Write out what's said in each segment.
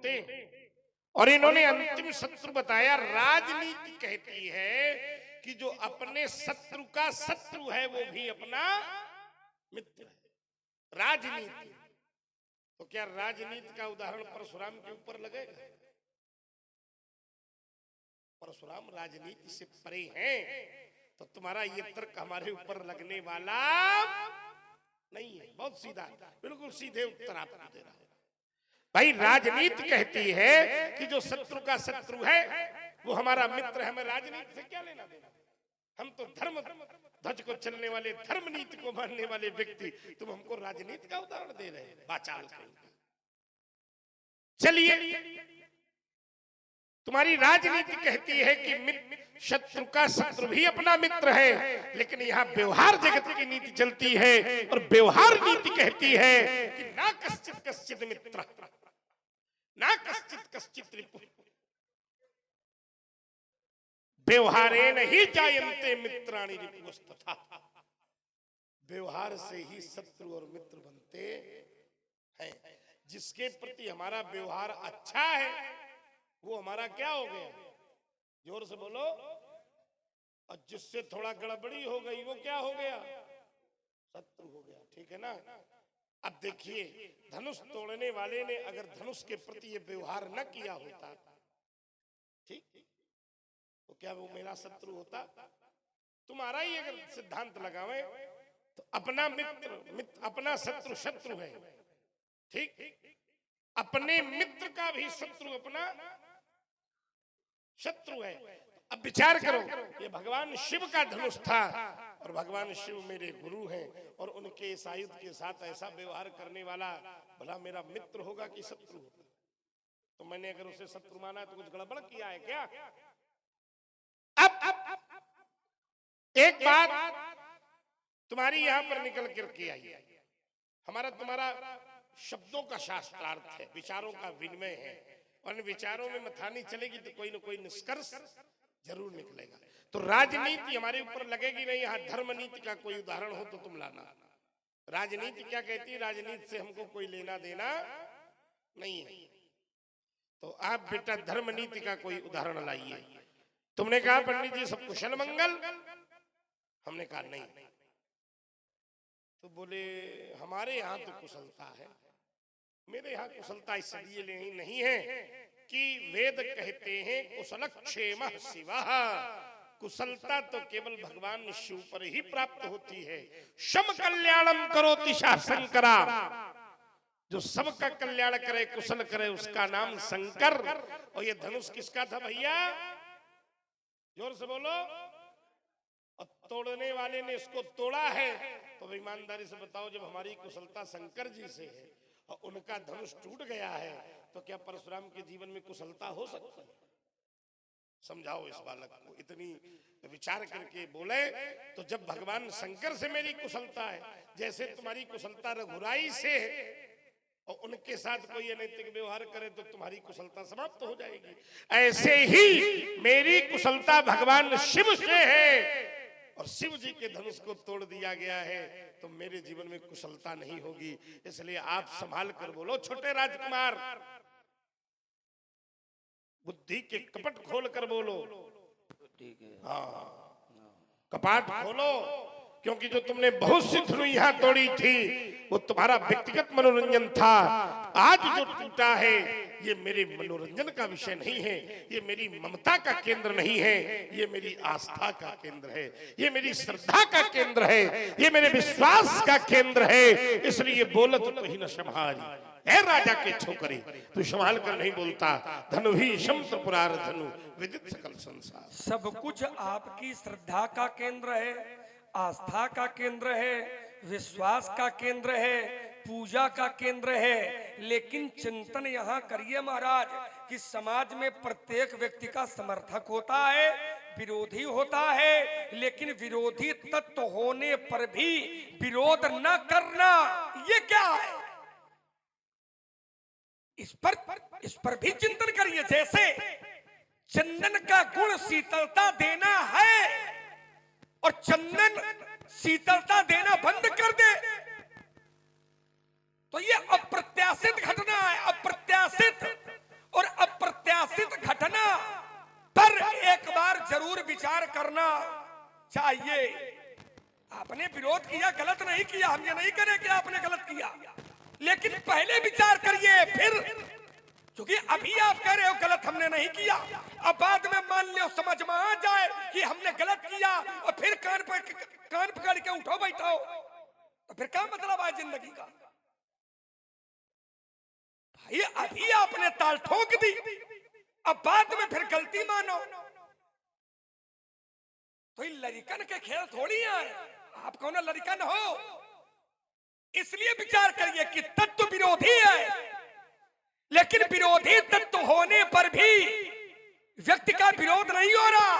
होते हैं। और इन्होंने अंतिम शत्रु बताया, राजनीति कहती है कि जो अपने शत्रु का शत्रु है वो भी अपना मित्र है। राजनीति, तो क्या राजनीति का उदाहरण परशुराम के ऊपर लगेगा? परशुराम राजनीति से परे हैं, तो तुम्हारा ये तर्क हमारे ऊपर लगने वाला नहीं है। बहुत सीधा, बिल्कुल सीधे उत्तर आपको दे रहा है। भाई राजनीति कहती है कि जो शत्रु का शत्रु है वो हमारा मित्र है। हमें राजनीति से क्या लेना देना? हम तो धर्म ध्वज को चलने वाले, धर्म नीति को मानने वाले व्यक्ति, तुम हमको राजनीति का उदाहरण दे रहे हैं। बाचाल कहेंगे। चलिए, तुम्हारी राजनीति कहती है कि शत्रु का शत्रु भी अपना मित्र है, लेकिन यहाँ व्यवहार जगत की नीति चलती है और व्यवहार नीति कहती है कि ना कश्चित कश्चित मित्र, ना कश्चित कश्चित रिपु, व्यवहारेण ही जायन्ते मित्राणि रिपुस्तथा। व्यवहार से ही शत्रु और मित्र बनते हैं। जिसके प्रति हमारा व्यवहार अच्छा है वो हमारा क्या हो गया? जोर से बोलो। और जिससे थोड़ा गड़बड़ी हो गई वो क्या हो गया? शत्रु हो गया। ठीक है ना? अब देखिए, धनुष तोड़ने वाले ने अगर धनुष के प्रति ये व्यवहार न किया होता, ठीक, तो क्या वो मेरा शत्रु होता? तुम्हारा ही अगर सिद्धांत लगावे तो अपना मित्र अपना शत्रु शत्रु है, ठीक, अपने मित्र का भी शत्रु अपना शत्रु है। अब विचार करो, ये भगवान शिव का धनुष था और भगवान शिव मेरे गुरु हैं, और उनके इस आयुध के साथ ऐसा व्यवहार करने वाला भला मेरा मित्र होगा कि शत्रु होगा? तो मैंने अगर उसे शत्रु माना तो कुछ गड़बड़ किया है क्या? अब एक बात तुम्हारी यहां पर निकल करके आई है। हमारा तुम्हारा शब्दों का शास्त्रार्थ है, विचारों का विनिमय है, और इन विचारों में मथानी चलेगी तो कोई ना कोई निष्कर्ष जरूर निकलेगा। तो राजनीति हमारे ऊपर लगेगी नहीं। यहाँ धर्म नीति का कोई उदाहरण हो तो तुम लाना। राजनीति क्या कहती है? राजनीति से हमको कोई लेना देना नहीं है। तो आप बेटा धर्म नीति का कोई उदाहरण लाइए। तुमने कहा पंडित जी सब कुशल मंगल, हमने कहा नहीं। तो बोले हमारे यहाँ तो कुशलता है। मेरे यहाँ कुशलता इसलिए नहीं है कि वेद कहते हैं कुशलक्षेमः शिवः। कुशलता तो केवल भगवान शिव पर ही प्राप्त होती है। शम कल्याणम करोति शः शंकरा। जो सबका कल्याण करे, कुशल करे, उसका नाम शंकर। और ये धनुष किसका था भैया? जोर से बोलो। और तोड़ने वाले ने इसको तोड़ा है। तो ईमानदारी से बताओ, जब हमारी कुशलता शंकर जी से है और उनका धनुष टूट गया है, तो क्या परशुराम के जीवन में कुशलता हो सकती है? समझाओ इस बालक को। इतनी विचार करके बोले तो जब भगवान शंकर से मेरी कुशलता है, जैसे तुम्हारी कुशलता रघुराई से है, और उनके साथ कोई अनैतिक व्यवहार करे तो तुम्हारी कुशलता समाप्त हो जाएगी। ऐसे ही मेरी कुशलता भगवान शिव से है, और शिव जी के धनुष को तोड़ दिया गया है, तो मेरे जीवन में कुशलता नहीं होगी। इसलिए आप संभाल कर बोलो छोटे राजकुमार, बुद्धि के कपट खोल कर बोलो। ठीक है, हाँ, कपाट खोलो। क्योंकि जो तुमने बहुत सी धनुइयां तोड़ी थी वो तुम्हारा व्यक्तिगत मनोरंजन था। आज जो टूटा है ये मेरे मनोरंजन का विषय नहीं है, ये मेरी ममता का केंद्र नहीं है, ये मेरी आस्था का केंद्र है, ये मेरी श्रद्धा का केंद्र है, ये मेरे विश्वास का केंद्र है। इसलिए बोलत तो ही न संभाली। है राजा के छोकरे, तू संभाल कर नहीं बोलता। धनु ही शम त्रिपुरार धनु विदित सकल संसार। सब कुछ आपकी श्रद्धा का केंद्र है, आस्था का केंद्र है, विश्वास का केंद्र है, पूजा का केंद्र है। लेकिन चिंतन यहाँ करिए महाराज कि समाज में प्रत्येक व्यक्ति का समर्थक होता है, विरोधी होता है, लेकिन विरोधी तत्व होने पर भी विरोध न करना, ये क्या है? इस पर भी चिंतन करिए। जैसे चंदन का गुण शीतलता देना है और चंदन शीतलता देना बंद कर दे तो ये अप्रत्याशित घटना है, अप्रत्याशित। विचार करना चाहिए। आपने विरोध किया, गलत नहीं किया, हम ये नहीं करें कि आपने गलत किया, लेकिन पहले विचार करिए फिर, क्योंकि अभी आप कह रहे हो गलत हमने नहीं किया, अब बाद में मान लो समझ में आ जाए कि हमने गलत किया और फिर कान पकड़ के उठो बैठो, तो फिर क्या मतलब है जिंदगी का? भाई अभी आपने ताल ठोक दी, अब बाद में फिर गलती मानो, तो ये लड़कन के खेल थोड़ी है। आप कौन लड़कन हो? इसलिए विचार करिए कि तत्व विरोधी है, लेकिन विरोधी तत्व होने पर भी व्यक्ति का विरोध नहीं हो रहा,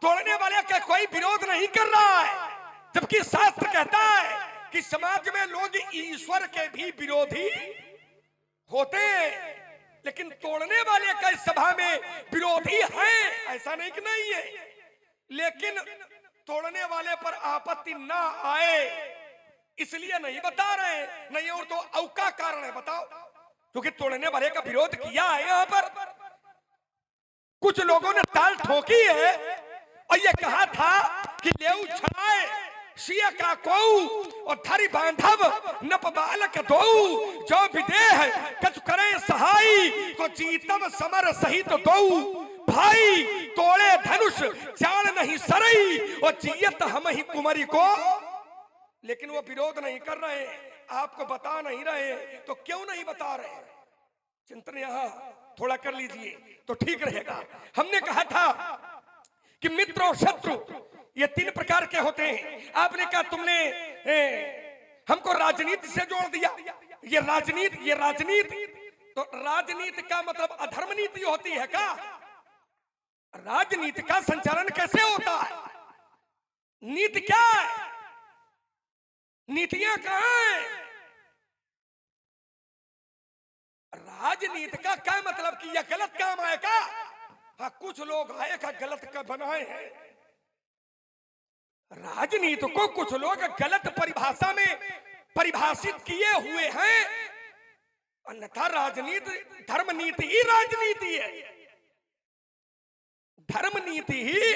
तोड़ने वाले का कोई विरोध नहीं कर रहा है, जबकि शास्त्र कहता है कि समाज में लोग ईश्वर के भी विरोधी होते हैं, लेकिन तोड़ने वाले का इस सभा में विरोधी है, ऐसा नहीं कि नहीं है, लेकिन तोड़ने वाले पर आपत्ति ना आए इसलिए नहीं बता रहे, नहीं और तो औका कारण है, बताओ, क्योंकि तोड़ने वाले का विरोध किया है। यहां पर कुछ लोगों ने ताल ठोकी है और ये कहा था कि लेउ छड़ाए सिया का कोऊ और धरी बांधव नप बालक दोऊ, जो विदेह कछु करे सहाई तो जीतम समर सहित दोऊ, भाई तोड़े धनुष जान नहीं सरई और जियत हम ही कुमारी को। लेकिन वो विरोध नहीं कर रहे, आपको बता नहीं रहे, तो क्यों नहीं बता रहे? चिंतन यहां थोड़ा कर लीजिए तो ठीक रहेगा। हमने कहा था कि मित्र और शत्रु ये तीन प्रकार के होते हैं। आपने कहा तुमने हमको राजनीति से जोड़ दिया, ये राजनीति, तो राजनीति का मतलब अधर्म नीति होती है क्या? राजनीति का संचालन कैसे होता है? नीति क्या है? नीतियां कहां हैं? राजनीति का क्या मतलब कि यह गलत काम है क्या? हाँ, कुछ लोग आए का गलत का बनाए हैं। राजनीति को कुछ लोग गलत परिभाषा में परिभाषित किए हुए हैं, अन्यथा राजनीति धर्म नीति ही राजनीति है, धर्म नीति ही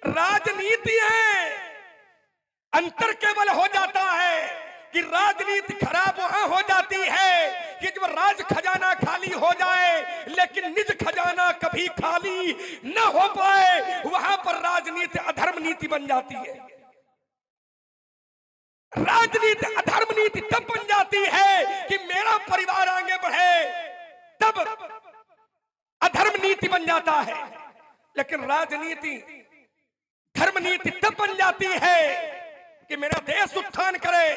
राजनीति है। अंतर केवल हो जाता है कि राजनीति खराब वहां हो जाती है कि जब राज खजाना खाली हो जाए, लेकिन निज खजाना कभी खाली न हो पाए, वहां पर राजनीति अधर्म नीति बन जाती है। राजनीति अधर्म नीति तब बन जाती है कि मेरा परिवार आगे बढ़े, तब अधर्म नीति बन जाता है, लेकिन राजनीति धर्म नीति तब बन जाती है कि मेरा देश उत्थान करे।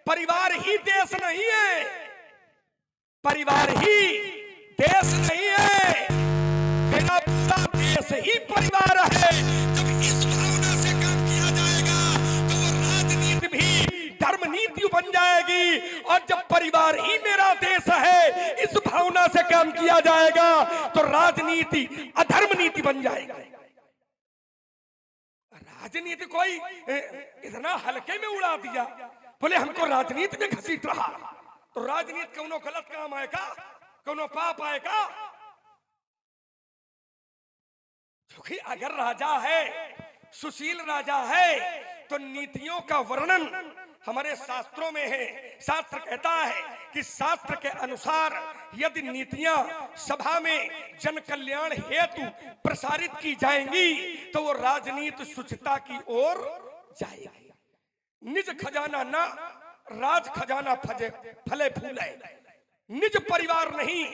परिवार ही देश नहीं है, परिवार ही देश नहीं है, मेरा पूरा देश ही परिवार है। जब इस भावना से काम किया जाएगा तो वो राजनीति भी धर्म नीति बन जाएगी, और जब परिवार ही मेरा देश है इस भावना से काम किया जाएगा तो राजनीति अधर्म नीति बन जाएगी। राजनीति कोई इतना हल्के में उड़ा दिया, बोले हमको राजनीति में घसीट रहा, तो राजनीति कौनो गलत काम आएगा, कौनो पाप आएगा? क्योंकि अगर राजा है, सुशील राजा है, तो नीतियों का वर्णन हमारे शास्त्रों में है। शास्त्र कहता है कि शास्त्र के अनुसार यदि नीतियां सभा में जन कल्याण हेतु प्रसारित की जाएंगी तो वो राजनीति शुचिता की ओर जाएगी। निज खजाना ना राज खजाना फले फूले, निज परिवार नहीं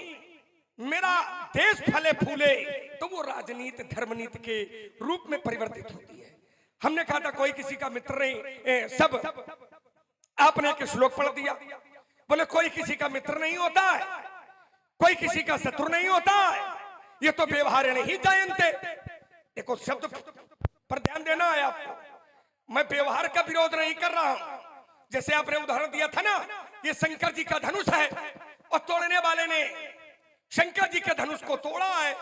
मेरा देश फले फूले, तो वो राजनीति धर्मनीति के रूप में परिवर्तित होती है। हमने कहा था कोई किसी का मित्र नहीं, सब आपने एक श्लोक पढ़ दिया, बोले कोई किसी का मित्र नहीं होता है, कोई किसी का शत्रु नहीं होता है, ये तो व्यवहार नहीं जानते। देखो शब्द पर ध्यान देना है आपको, मैं व्यवहार का विरोध नहीं कर रहा हूं। जैसे आपने उदाहरण दिया था ना, ये शंकर जी का धनुष है और तोड़ने वाले ने शंकर जी के धनुष को तोड़ा है,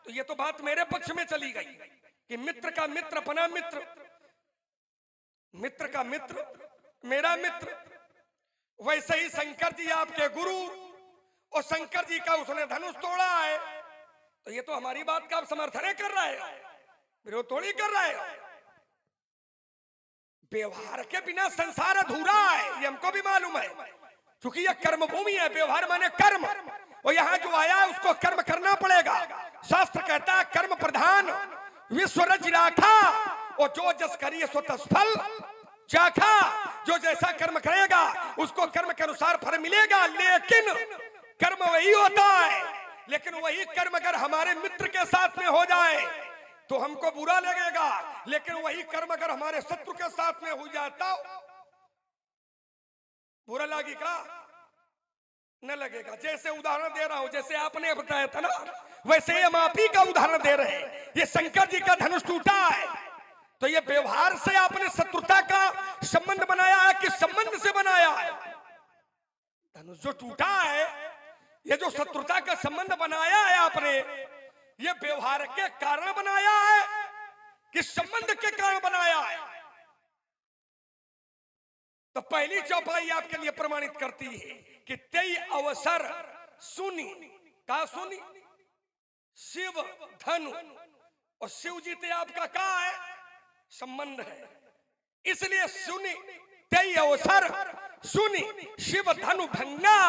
तो ये तो बात मेरे पक्ष में चली गई कि मित्र का मित्र अपना मित्र, मित्र का मित्र मेरा मित्र। वैसे ही शंकर जी आपके गुरु और शंकर जी का उसने धनुष तोड़ा है, तो ये तो हमारी बात का आप समर्थन कर रहे हैं। विरोध थोड़ी कर रहे हो। व्यवहार के बिना संसार अधूरा है, ये हमको भी मालूम है, क्योंकि ये कर्म भूमि है। व्यवहार माने कर्म, और यहाँ जो आया है उसको कर्म करना पड़ेगा। शास्त्र कहता है कर्म प्रधान विश्व रच राखा, और जो जस करिए सो तस फल चाखा। जो जैसा कर्म करेगा उसको कर्म के अनुसार फल मिलेगा। लेकिन कर्म वही होता है, लेकिन वही कर्म अगर हमारे मित्र के साथ में हो जाए तो हमको बुरा लगेगा, लेकिन वही कर्म अगर हमारे शत्रु के साथ में हो जाता बुरा लगेगा न लगेगा। जैसे उदाहरण दे रहा हूं, जैसे आपने बताया था ना, वैसे हम आप ही का उदाहरण दे रहे हैं। ये शंकर जी का धनुष टूटा है, तो ये व्यवहार से आपने शत्रुता का संबंध बनाया है कि संबंध से बनाया है? धनुष जो टूटा है, ये जो शत्रुता का संबंध बनाया है आपने, ये व्यवहार के कारण बनाया है कि संबंध के कारण बनाया है? तो पहली चौपाई आपके लिए प्रमाणित करती है कि तेई अवसर सुनी का सुनी शिव धनु, और शिव जी ते आपका का है संबंध है। इसलिए सुनी तेई अवसर सुनी शिव धनु भंगा,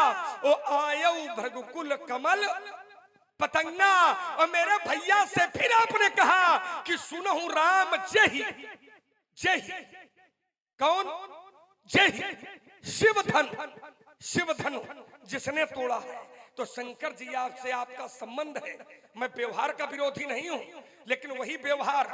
ओ आयु भृगुकुल कमल पतंगा। और मेरे भैया से फिर आपने कहा कि सुनहु राम जय जय, कौन जय शिव धनु, शिव धनु जिसने तोड़ा है। तो शंकर जी आपसे आपका संबंध है। मैं व्यवहार का विरोधी नहीं हूं, लेकिन वही व्यवहार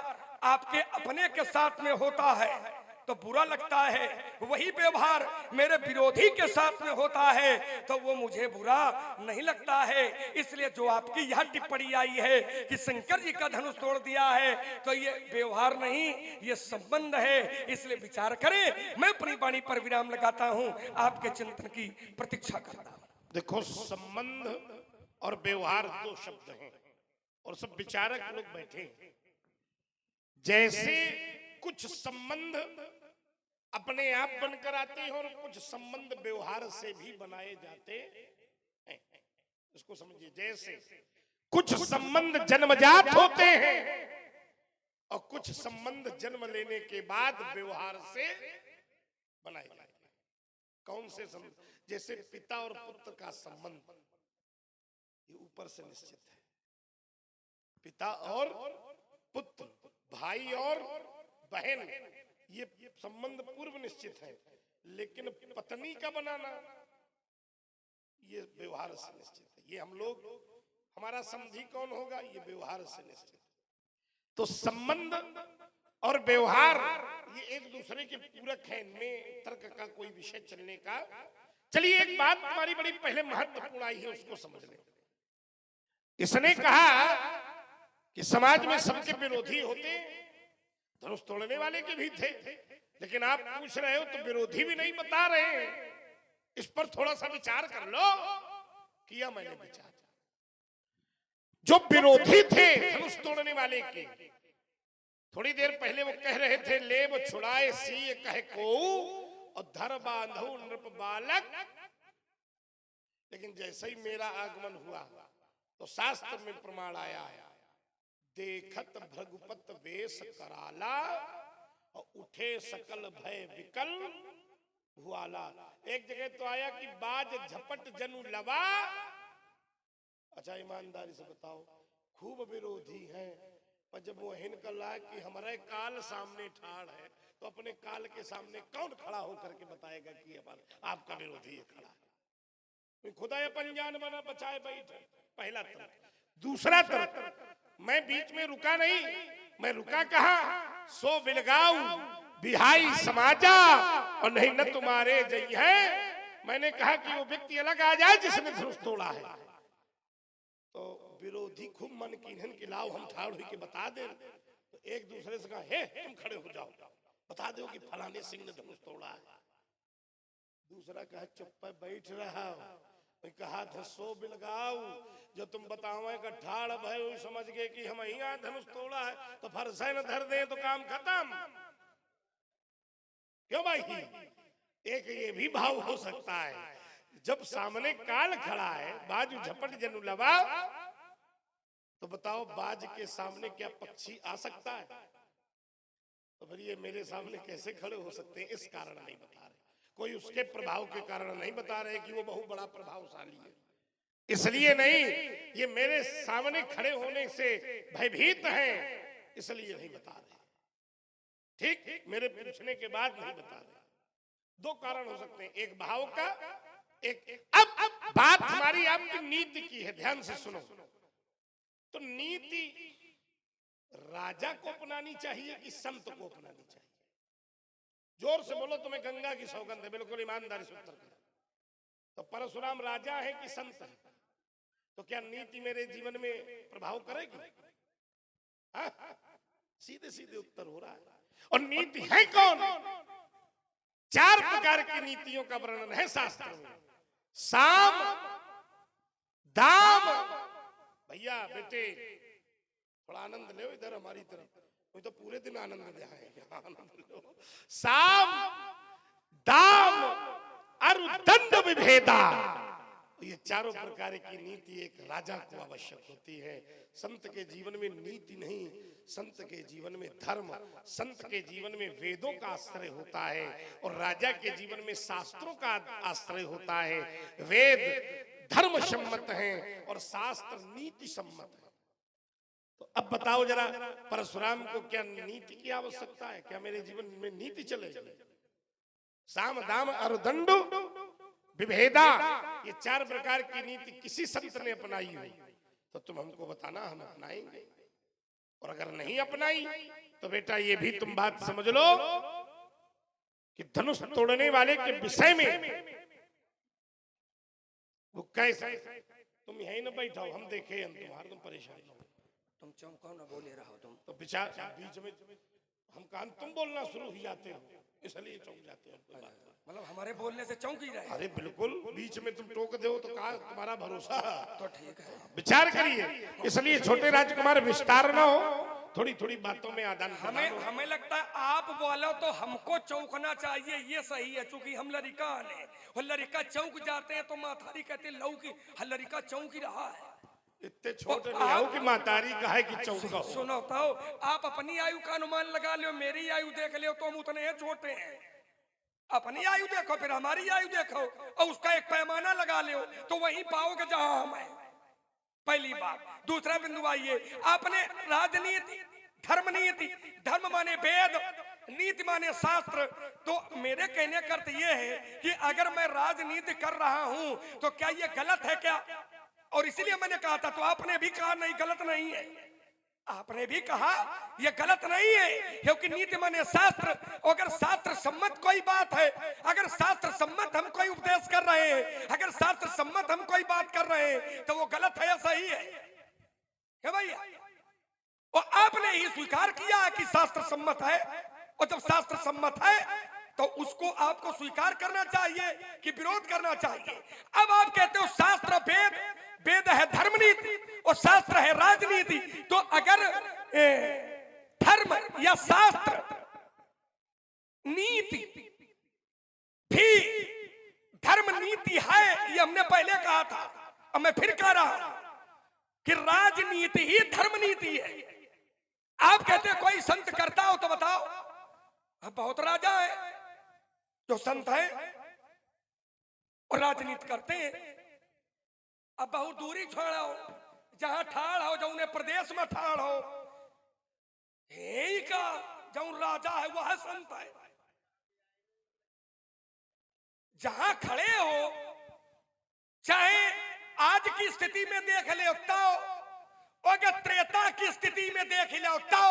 आपके अपने के साथ में होता है तो बुरा लगता है, वही व्यवहार मेरे विरोधी के साथ में होता है तो वो मुझे बुरा नहीं लगता है। इसलिए जो आपकी यह टिप्पणी आई है कि शंकर जी का धनुष तोड़ दिया है, तो ये व्यवहार नहीं, ये संबंध है। इसलिए विचार करें। मैं अपनी वाणी पर विराम लगाता हूं, आपके चिंतन की प्रतीक्षा करता हूं। देखो, संबंध और व्यवहार दो शब्द हैं, और सब विचारक लोग बैठे हैं। जैसे कुछ संबंध अपने आप बनकर आते हैं और कुछ संबंध व्यवहार से भी बनाए जाते हैं। इसको समझिए, जैसे कुछ संबंध जन्मजात होते हैं और कुछ संबंध जन्म लेने के बाद व्यवहार से बनाए जाते हैं। कौन से संबंध? जैसे पिता और पुत्र का संबंध, ये ऊपर से निश्चित है। पिता और पुत्र, भाई और बहन, ये संबंध पूर्व निश्चित है। लेकिन पत्नी का बनाना ये व्यवहार से निश्चित है। ये हम लोग, हमारा समझी कौन होगा, ये व्यवहार से निश्चित है। तो संबंध और व्यवहार ये एक दूसरे के पूरक है। इनमें तर्क का कोई विषय चलने का। चलिए, एक बात हमारी बड़ी पहले महत्वपूर्ण आई है, उसको समझ लें। इसने कहा कि समाज में सबके विरोधी होते, धनुष तोड़ने वाले के भी थे, लेकिन आप पूछ रहे हो तो विरोधी भी नहीं बता रहे हैं। इस पर थोड़ा सा विचार कर लो। किया मैंने विचार। जो विरोधी थे धनुष तोड़ने वाले के, थोड़ी देर पहले वो कह रहे थे लेब छुड़ाए सी कह को और धर बांधो नृप बालक। लेकिन जैसे ही मेरा आगमन हुआ तो शास्त्र में प्रमाण आया, देखत भृगुपत वेश कराला और उठे सकल भय विकल हुआला। एक जगह तो आया कि बाज झपट जनु लवा। अच्छा, ईमानदारी से बताओ, खूब विरोधी हैं, पर जब वो हिनकर ला कि हमारे काल सामने ठाड़ है, तो अपने काल के सामने कौन खड़ा होकर के बताएगा कि आपका विरोधी है खड़ा है? खुदा पंजान बना बचाए बैठे। पहला तर्क। दूसरा तर्क, मैं बीच में रुका नहीं। मैं रुका कहा? सो बिलगाऊ बिहाई समाजा और नहीं न तुम्हारे जई है। मैंने कहा कि वो व्यक्ति अलग आ जाए जिसने धनुष तोड़ा है। तो विरोधी खूब मन कीन्हन कि लाओ हम ठाड़ हुई के बता दे। तो एक दूसरे से कहा, हे तुम खड़े हो जाओ, बता दो कि फलाने सिंह ने धनुष तोड़ा है। दूसरा कहा चुप बैठ रहा हो। कहा था सो बिलगाऊ, जो तुम बताओगे ठाड़ भय समझ गए कि हम यहाँ धनुष तोड़ा है, तो फरसे न धर दे तो काम खत्म। क्यों भाई? एक ये भी भाव हो सकता है, जब सामने काल खड़ा है, बाजू झपट जनु लवा, तो बताओ बाज के सामने क्या पक्षी आ सकता है? तो फिर ये मेरे सामने कैसे खड़े हो सकते हैं? इस कारण नहीं बता रहे, कोई उसके प्रभाव के कारण नहीं बता रहे कि वो बहुत बड़ा प्रभावशाली है, इसलिए नहीं, ये मेरे सामने खड़े होने से भयभीत हैं, इसलिए नहीं बता रहे। ठीक, मेरे पूछने के बाद नहीं बता रहे। दो कारण हो सकते हैं, एक भाव का, एक अब बात हमारी आपकी नीति की है, ध्यान से सुनो। तो नीति राजा को अपनानी चाहिए कि संत को अपनानी चाहिए? जोर से बोलो, तुम्हें गंगा की सौगंध है, बिल्कुल ईमानदारी से उत्तर करो। तो परशुराम राजा है कि संत है? तो क्या नीति मेरे जीवन में प्रभाव करेगी? सीधे सीधे उत्तर हो रहा है। और नीति है कौन? चार प्रकार की नीतियों का वर्णन है शास्त्र में। साम, दाम, भैया बेटे थोड़ा आनंद लो इधर हमारी तरफ, कोई तो पूरे दिन आनंद ले आएंगे, आनंद लो। साम, दाम, अरुदंड विभेदा, ये चारों प्रकार की नीति एक राजा को आवश्यक होती है। संत के जीवन में नीति नहीं, संत के जीवन में धर्म, संत के जीवन में वेदों का आश्रय होता है, और राजा के जीवन में शास्त्रों का आश्रय होता है। वेद धर्म सम्मत हैं और शास्त्र नीति सम्मत है। तो अब बताओ जरा, परशुराम को क्या नीति की आवश्यकता है? क्या मेरे जीवन में नीति चलेगी? साम, दाम, अरुदंड विभेदा, ये चार प्रकार की नीति किसी संत ने अपनाई हो तो तुम हमको बताना, हम अपनाएंगे। और अगर नहीं अपनाई तो बेटा ये भी तुम बात समझ लो कि धनुष तोड़ने वाले के विषय में वो कैसे, तुम यहीं न बैठाओ, हम देखे तुम्हारे, तुम परेशान हो, तुम चौंकाओ ना, बोले रहो तुम। तो विचार बीच में हम कहा तुम बोलना शुरू हो जाते हो, इसलिए चौंक जाते हो। मतलब हमारे बोलने से चौंक ही रहे? अरे बिल्कुल, बीच में तुम टोक दो तो कहा तुम्हारा भरोसा। तो ठीक है, विचार करिए। इसलिए छोटे राजकुमार विस्तार ना हो, थोड़ी थोड़ी बातों में आदान प्रदान हो। हमें लगता है आप बोलो तो हमको चौंकना चाहिए, ये सही है, क्योंकि हम लड़का ने, और लड़का चौंक जाते हैं तो माथारी कहते लऊ की लड़का चौंक ही रहा है। इतने छोटे नहीं आओ कि मातारी का है कि चौंका हो। सुनो तो, आप अपनी आयु का अनुमान लगा लो, मेरी आयु देख लो तो हम उतने हैं छोटे हैं। अपनी आयु देखो, फिर हमारी आयु देखो, और उसका एक पैमाना लगा लो तो वहीं पाओगे जहां हम हैं। पहली बात। दूसरा बिंदु आइए, आपने राजनीति, धर्म नीति, धर्म माने वेद, नीति माने शास्त्र। तो मेरे कहने का अर्थ ये है कि अगर मैं राजनीति कर रहा हूं तो क्या ये गलत है क्या? और इसीलिए मैंने कहा था, तो आपने भी कहा नहीं गलत नहीं है, आपने भी कहा ये गलत नहीं है, क्योंकि नीति माने शास्त्र। अगर शास्त्र सम्मत कोई बात है, अगर शास्त्र सम्मत हम कोई उपदेश कर रहे हैं, अगर शास्त्र सम्मत हम कोई बात कर रहे हैं तो वो गलत है या सही है भैया? और आपने ही स्वीकार किया है कि शास्त्र सम्मत है, और जब शास्त्र सम्मत है तो उसको आपको स्वीकार करना चाहिए कि विरोध करना चाहिए। अब आप कहते हो शास्त्र वेद, वेद है धर्म नीति और शास्त्र है राजनीति। तो अगर धर्म या शास्त्र नीति भी धर्म नीति है, ये हमने पहले कहा था, अब मैं फिर कह रहा हूं कि राजनीति ही धर्म नीति है। आप कहते हैं कोई संत करता हो तो बताओ। अब बहुत राजा है जो संत है और राजनीति करते हैं। अब बहुत दूरी छोड़ो, जहां ठाड़ हो, जो उन्हें प्रदेश में ठाड़ हो, यही का जो राजा है वह संत है। जहां खड़े हो, चाहे आज की स्थिति में देख ले तो, अगर त्रेता की स्थिति में देख लो तो,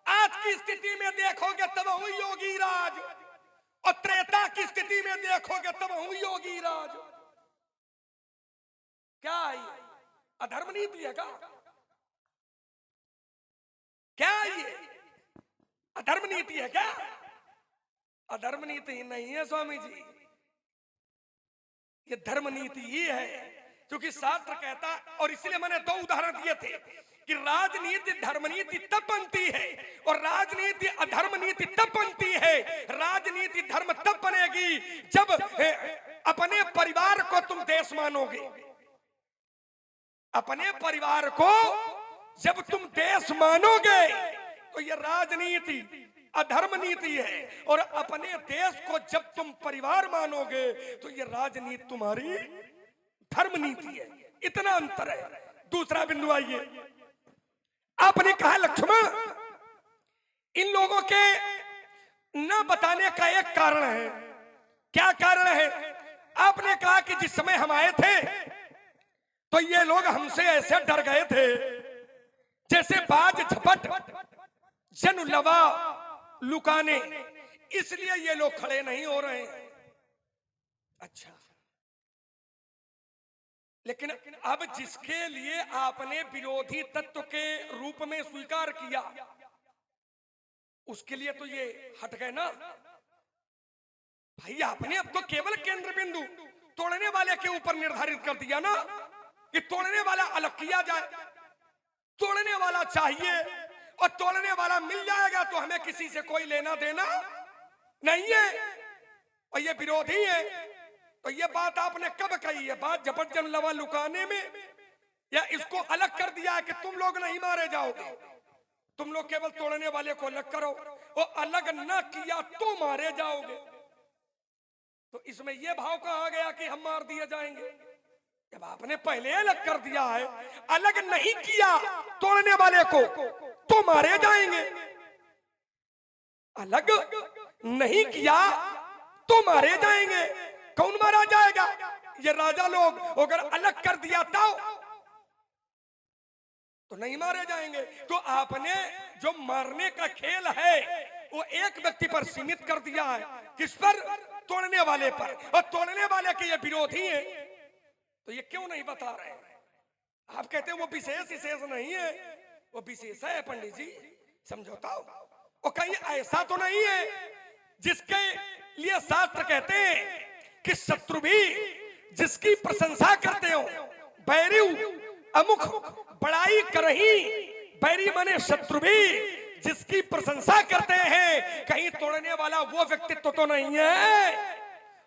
आज की स्थिति में देखोगे तब हूं योगी राज, और त्रेता की स्थिति में देखोगे तब हूं योगी राज। क्या है अधर्म नीति है क्या ये अधर्म नीति है क्या? अधर्म नीति नहीं है स्वामी जी, ये धर्म नीति ही है, क्योंकि शास्त्र कहता, और इसलिए मैंने दो उदाहरण दिए थे कि राजनीति धर्म नीति तब बनती है और राजनीति अधर्म नीति तब बनती है। राजनीति धर्म तब बनेगी जब अपने परिवार को तुम देश मानोगे, अपने परिवार को जब तुम देश मानोगे तो ये राजनीति अधर्म नीति है, और अपने देश को जब तुम परिवार मानोगे तो ये राजनीति तुम्हारी धर्म नीति है। इतना अंतर है। दूसरा बिंदु आइए, आपने कहा लक्ष्मण, इन लोगों के न बताने का एक कारण है। क्या कारण है? आपने कहा कि जिस समय हम आए थे तो ये लोग हमसे ऐसे डर गए थे जैसे बाज झपट जन लवा लुकाने, इसलिए ये लोग खड़े नहीं हो रहे हैं। अच्छा, लेकिन अब जिसके लिए आपने विरोधी तत्व के रूप में स्वीकार किया, उसके लिए तो ये हट गए ना भाई। आपने अब तो केवल केंद्र बिंदु तोड़ने वाले के ऊपर निर्धारित कर दिया ना कि तोड़ने वाला अलग किया जाए। तोड़ने वाला चाहिए और तोड़ने वाला मिल जाएगा तो हमें किसी से कोई लेना देना नहीं है, और ये विरोधी है। तो ये बात आपने कब कही है? बात झपट जन लवा लुकाने में, या इसको अलग कर दिया है कि तुम लोग नहीं मारे जाओगे, तुम लोग केवल तोड़ने वाले को अलग करो, और अलग न किया तो मारे जाओगे। तो इसमें यह भाव कहा गया कि हम मार दिए जाएंगे? जब आपने पहले अलग कर दिया है, अलग नहीं किया तोड़ने वाले को तो मारे जाएंगे। अलग नहीं किया तो मारे जाएंगे। कौन मारा जाएगा? ये राजा लोग। अगर अलग कर दिया तो नहीं मारे जाएंगे। तो आपने जो मारने का खेल है वो एक व्यक्ति पर सीमित कर दिया है। किस पर? तोड़ने वाले पर। और तोड़ने वाले के ये विरोधी हैं, तो ये क्यों नहीं बता रहे हैं? आप कहते हैं वो विशेष विशेष नहीं है, वो विशेष है पंडित जी, समझौता हो। और कहीं ऐसा तो नहीं है जिसके लिए शास्त्र कहते हैं कि शत्रु भी जिसकी प्रशंसा करते हो, बैरी अमुख बड़ाई करही। बैरी माने शत्रु भी जिसकी प्रशंसा करते हैं, कहीं तोड़ने वाला वो व्यक्तित्व तो नहीं है।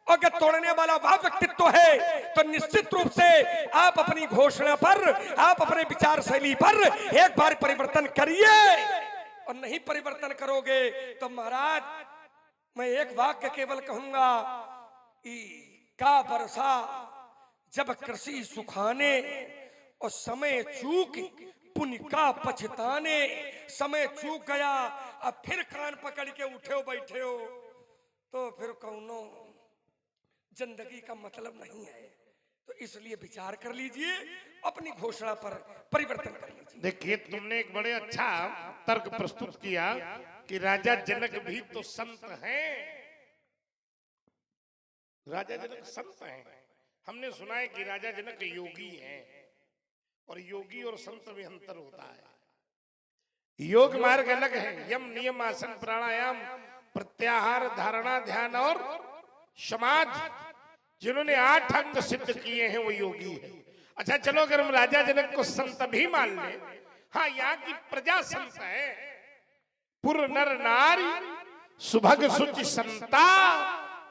अगर तोड़ने वाला वह व्यक्तित्व है तो निश्चित रूप से आप अपनी घोषणा पर, आप अपने विचार शैली पर एक बार परिवर्तन करिए। और नहीं परिवर्तन करोगे तो महाराज मैं एक वाक्य केवल कहूंगा, का वर्षा जब कृषि सुखाने, और समय चूक पुण्य का पछताने। समय चूक गया, अब फिर कान पकड़ के उठे हो बैठे हो तो फिर कौनो जिंदगी का मतलब नहीं है। तो इसलिए विचार कर लीजिए, अपनी घोषणा पर परिवर्तन कर लीजिए। देखिए, तुमने एक बड़े अच्छा तर्क प्रस्तुत किया कि राजा जनक भी तो संत हैं। राजा जनक संत हैं। हमने सुना है कि राजा जनक योगी हैं, और योगी और संत में अंतर होता है। योग मार्ग अलग है। यम नियम आसन प्राणायाम प्रत्याहार धारणा ध्यान और समाधि, जिन्होंने 8 अंग सिद्ध किए हैं वो योगी है। अच्छा चलो, अगर हम राजा जनक को संत भी मान लें, हाँ यहाँ की प्रजा संत है। पुर नर नारी सुभग सुचि संता,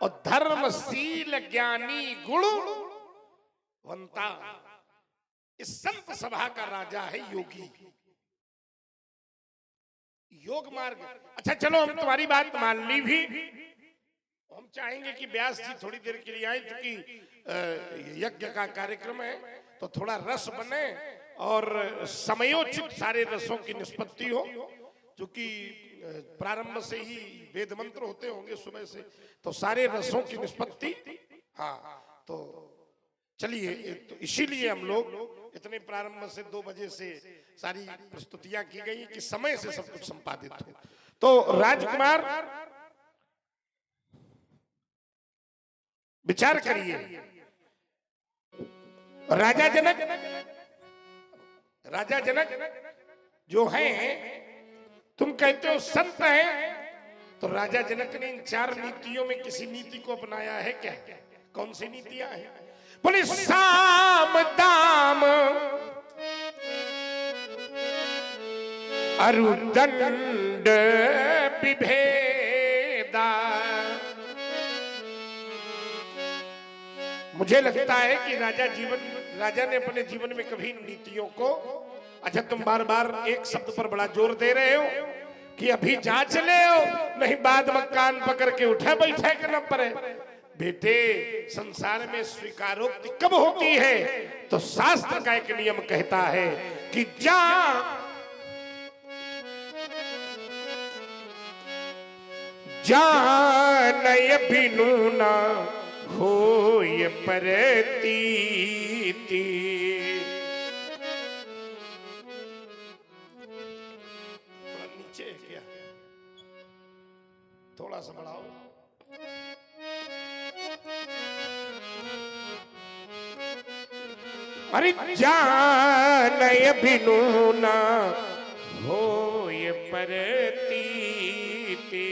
और धर्मशील ज्ञानी गुणवंता। इस संत सभा का राजा है योगी, योग मार्ग। अच्छा चलो, हम तुम्हारी बात मान ली भी। हम चाहेंगे कि व्यास जी थोड़ी देर के लिए आए, क्योंकि यज्ञ का कार्यक्रम है तो थोड़ा रस बने और समयोचित सारे रसों की निष्पत्ति हो। क्योंकि प्रारंभ से ही वेद मंत्र होते होंगे सुबह से, तो सारे रसों की निष्पत्ति। हाँ, तो चलिए, तो इसीलिए हम लोग इतने प्रारंभ से 2 बजे से सारी प्रस्तुतियां की गई कि समय से सब कुछ संपादित हो। तो राजकुमार विचार करिए, राजा जनक जो हैं, तुम कहते हो संत हैं, तो राजा जनक ने इन 4 नीतियों में किसी नीति को अपनाया है क्या? कौन सी नीतियां हैं? बोले साम दाम अरुदंड विभेदा। मुझे लगता है कि राजा ने अपने जीवन में कभी नीतियों को अच्छा तुम बार बार एक शब्द पर बड़ा जोर दे रहे हो कि अभी जांच ले हो, नहीं बाद में कान पकड़ के उठे बैठे के न पड़े। बेटे संसार में स्वीकारोक्ति कब होती है? तो शास्त्र का एक नियम कहता है कि जानय बिनु ना होय प्रतीति। थोड़ा नीचे है क्या? थोड़ा सा बढ़ाओ। अरे जानय बिनु ना होय प्रतीति।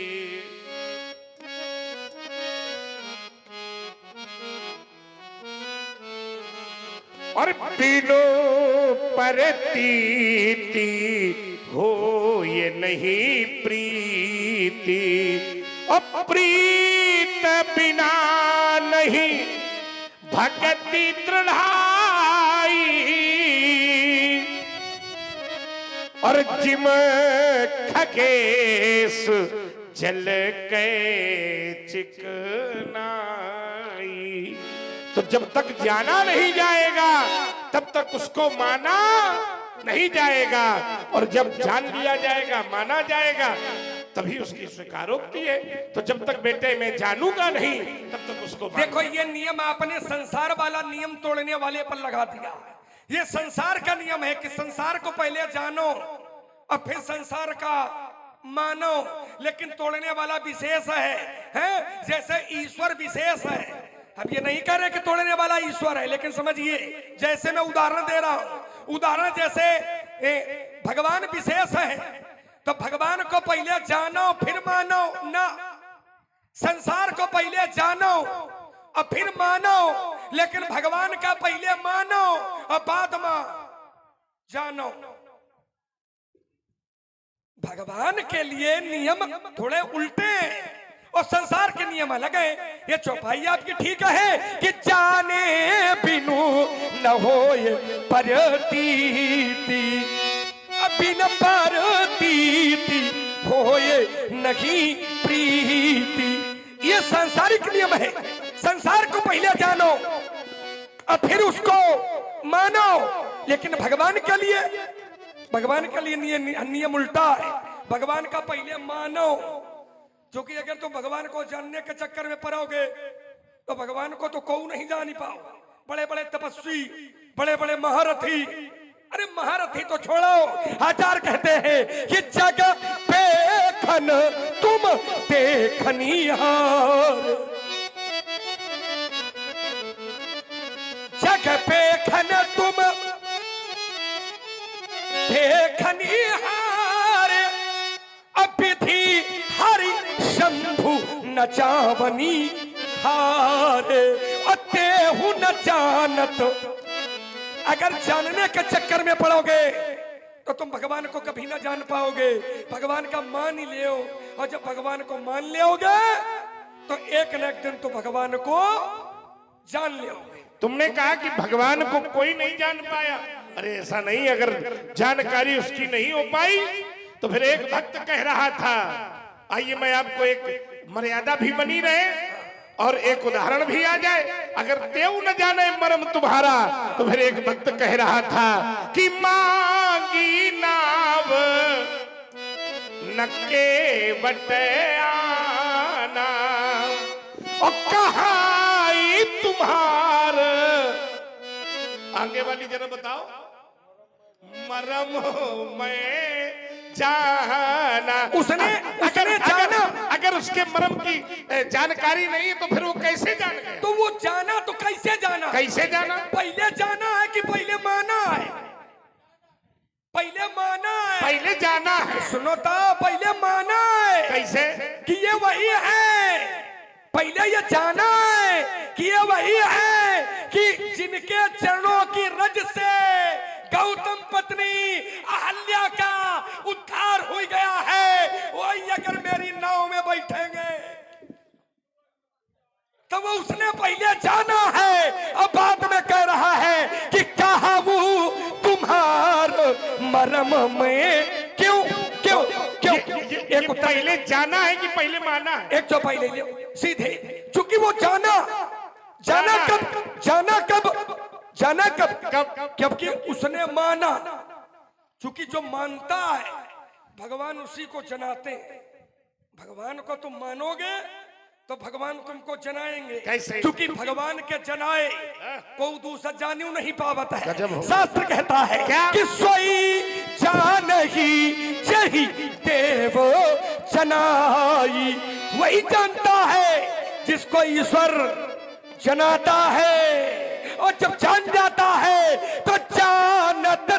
और बिनु प्रतीति हो ये नहीं प्रीति। अप्रीत बिना नहीं भक्ति दृढ़ाई। और जिम खगेश जल के चिकनाई। तो जब तक जाना नहीं जाएगा तब तक उसको माना नहीं जाएगा, और जब जान लिया जाएगा माना जाएगा तभी उसकी स्वीकारोक्ति है। तो जब तक बेटे मैं जानूंगा नहीं तब तक उसको देखो ये नियम आपने संसार वाला नियम तोड़ने वाले पर लगा दिया। ये संसार का नियम है कि संसार को पहले जानो और फिर संसार का मानो, लेकिन तोड़ने वाला विशेष है? जैसे ईश्वर विशेष है। अब ये नहीं कह रहे कि तोड़ने वाला ईश्वर है, लेकिन समझिए जैसे मैं उदाहरण दे रहा हूं, उदाहरण जैसे भगवान विशेष है तो भगवान को पहले जानो फिर मानो ना। संसार को पहले जानो और फिर मानो, लेकिन भगवान का पहले मानो और बाद में जानो। भगवान के लिए नियम थोड़े उल्टे हैं और संसार के नियम अलग है। ये चौपाई आपकी ठीक है कि जाने बिनु न होय प्रतीति। बिन प्रतीति होय नहीं प्रीति। ये सांसारिक नियम है। संसार को पहले जानो और फिर उसको मानो, लेकिन भगवान के लिए नियम उल्टा है। भगवान का पहले मानो, क्योंकि अगर तुम भगवान को जानने के चक्कर में पड़ोगे तो भगवान को तो कोई नहीं जान पाओ। बड़े बड़े तपस्वी, बड़े बड़े महारथी, अरे महारथी तो छोड़ो, हजार कहते हैं कि जग पे खन तुम देखनिहार। जग पे खन तुम देखनिहार। अपिधि हरि शंभु नचावनी हारे। अतेहु न जानत। अगर जानने के चक्कर में पड़ोगे तो तुम भगवान को कभी ना जान पाओगे। भगवान का मान ही लियो, और जब भगवान को मान लियोगे तो एक न एक दिन तो भगवान को जान लियोगे। तुमने कहा कि भगवान को कोई नहीं जान पाया। अरे ऐसा नहीं, अगर जानकारी उसकी नहीं हो पाई तो फिर एक भक्त कह रहा था, आइए मैं आपको एक मर्यादा भी बनी रहे और एक उदाहरण भी आ जाए। अगर देव न जाने मर्म तुम्हारा, तो फिर एक भक्त कह रहा था कि मांगी नाव नके बटयाना। और कहाई तुम्हार, आगे वाली जरा बताओ। मरम मैं जाना। उसने जाना। अगर उसके मर्म की जानकारी नहीं है तो फिर वो कैसे जान गया? तो वो जाना तो कैसे जाना? कैसे जाना? पहले जाना है कि पहले माना है? पहले माना है, पहले जाना है। सुनो तो, पहले माना है। कैसे? कि ये वही है। पहले ये जाना है कि ये वही है कि जिनके चरणों की रज से गौतम पत्नी अहल्या का उद्धार हो गया है। वही अगर मेरी नाव में बैठेंगे तो वो उसने पहले जाना है। अब बाद में कह रहा है कि कहा वो तुम्हार मरम में क्यों क्यों क्यों ये एक उत्तर पहले जाना है कि पहले माना है? एक चौपाई ले लियो सीधे, क्योंकि वो जाना जाना कब जाना कब जाना कब जबकि उसने माना। क्योंकि जो मानता है भगवान उसी को जनाते हैं। भगवान को तुम मानोगे तो भगवान तुमको जनाएंगे। कैसे? क्योंकि भगवान के जनाए को दूसरा जानू नहीं पावत है। गजब हो। शास्त्र कहता है क्या? कि सोई जान ही जही देव जनाई, वही जानता है जिसको ईश्वर जनाता है। और जब जान जाता है तो जानत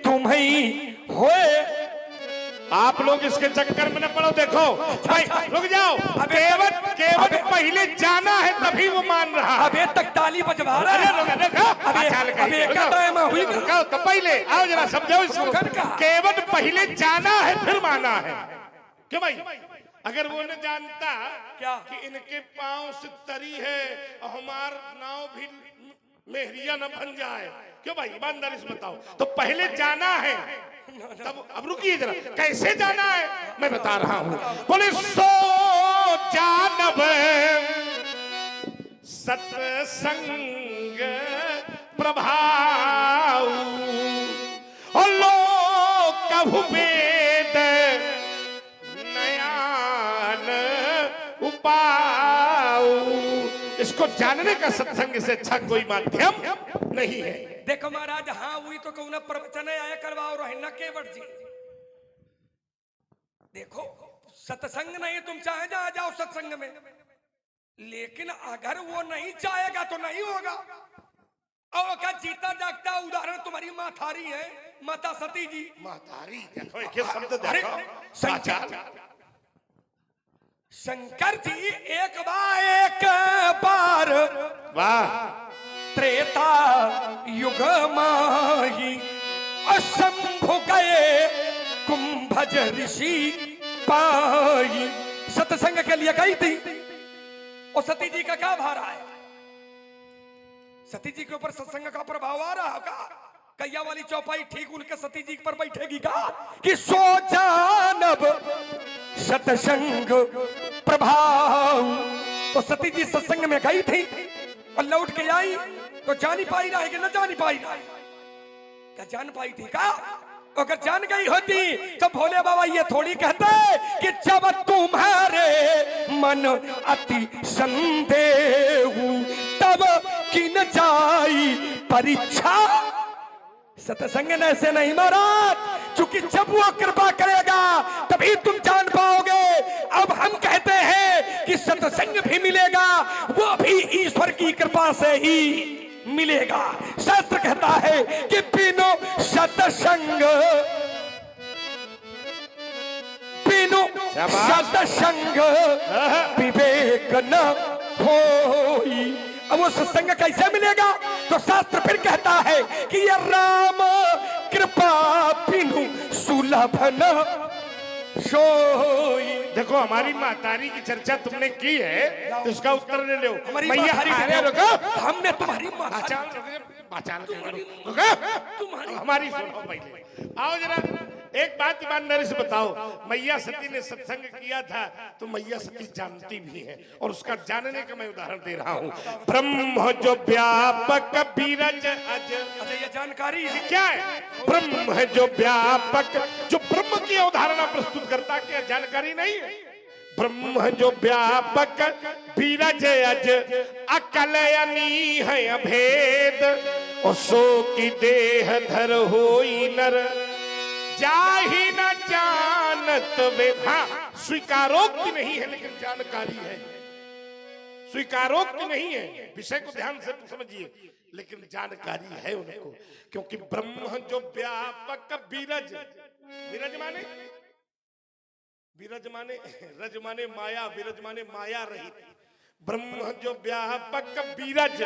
तुम्हें होए। आप लोग इसके चक्कर में न पड़ो। देखो भाई रुक जाओ, केवट पहले जाना है तभी वो मान रहा है। अबे तक ताली बजवा रहा है। रुको तो पहले आओ जरा समझो इसको। केवट पहले जाना है फिर माना है। क्यों भाई? अगर वो न जानता क्या कि इनके पांव से तरी है और हमार नाव भी मेहरिया न बन जाए, क्यों भाई ईमानदारी से बताओ। तो पहले जाना है तब। अब रुकिए जरा, कैसे जाना है मैं बता रहा हूं। बोले सो जानब सत्संग प्रभाव और लोग कभु वेद नयान उपाऊ। इसको जानने का सत्संग से अच्छा कोई माध्यम नहीं है। देखो महाराज, हाँ हुई तो कौन प्रवचन आया करवाओ रहे न केवट जी। देखो सत्संग नहीं, तुम चाहे जा जाओ सत्संग में, लेकिन अगर वो नहीं चाहेगा तो नहीं होगा। और क्या जीता जागता उदाहरण तुम्हारी माथारी है, माता सती जी। मातारी देखो, एक शब्द देखो। शंकर जी एक बार वाह त्रेता युग माही शंभु गए कुंभज ऋषि पाई। सत्संग के लिए गई थी और सती जी का क्या भार आया? सती जी के ऊपर सत्संग का प्रभाव आ रहा होगा। कैया वाली चौपाई ठीक उनके सती जी पर बैठेगी का कि सो जानब सत्संग प्रभाव। तो सती जी सत्संग में गई थी और लौट के आई तो जान ही पाई रहा कि न जान ही पाई रहा? क्या जान पाई थी का? अगर जान गई होती तो भोले बाबा ये थोड़ी कहते कि जब तुम्हारे मन अति संदेह तब किन जाई परीक्षा। सत्संग ऐसे नहीं महाराज, क्योंकि जब वो कृपा करेगा तभी तुम जान पाओगे। अब हम कहते हैं कि सत्संग भी मिलेगा, वो भी ईश्वर की कृपा से ही मिलेगा। शास्त्र कहता है कि बिनु सत्संग विवेक न होई। अब वो सत्संग कैसे मिलेगा? तो शास्त्र फिर कहता है कि ये राम कृपा बिनु सुलभ न सोई। देखो हमारी मातारी की चर्चा तुमने की है तो उसका उत्तर ले लो। हमारी मैया हमने तुम्हारी हमारी सुनो पहले। आओ जरा एक बात ईमानदारी से बताओ, मैया सती ने सत्संग किया था तो मैया सती जानती भी है और उसका जानने का मैं उदाहरण दे रहा हूँ। ब्रह्म जो व्यापक बीरज अज। अच्छा ये जानकारी है क्या है? ब्रह्म है जो व्यापक, जो ब्रह्म की अवधारणा प्रस्तुत करता, क्या जानकारी नहीं है? ब्रह्म है जो व्यापक बीरज अज अकलयनी है अभेद और सो की देह धर होई नर जाहि न जानत वे। हाँ स्वीकारोक्ति नहीं है लेकिन जानकारी है। स्वीकारोक्ति नहीं है, विषय को ध्यान से समझिए, लेकिन जानकारी है उनको। क्योंकि ब्रह्म जो व्यापक बीरज, बीरज माने विरज माने रज माने माया, विरज माने माया रहित। ब्रह्म जो व्यापक बीरज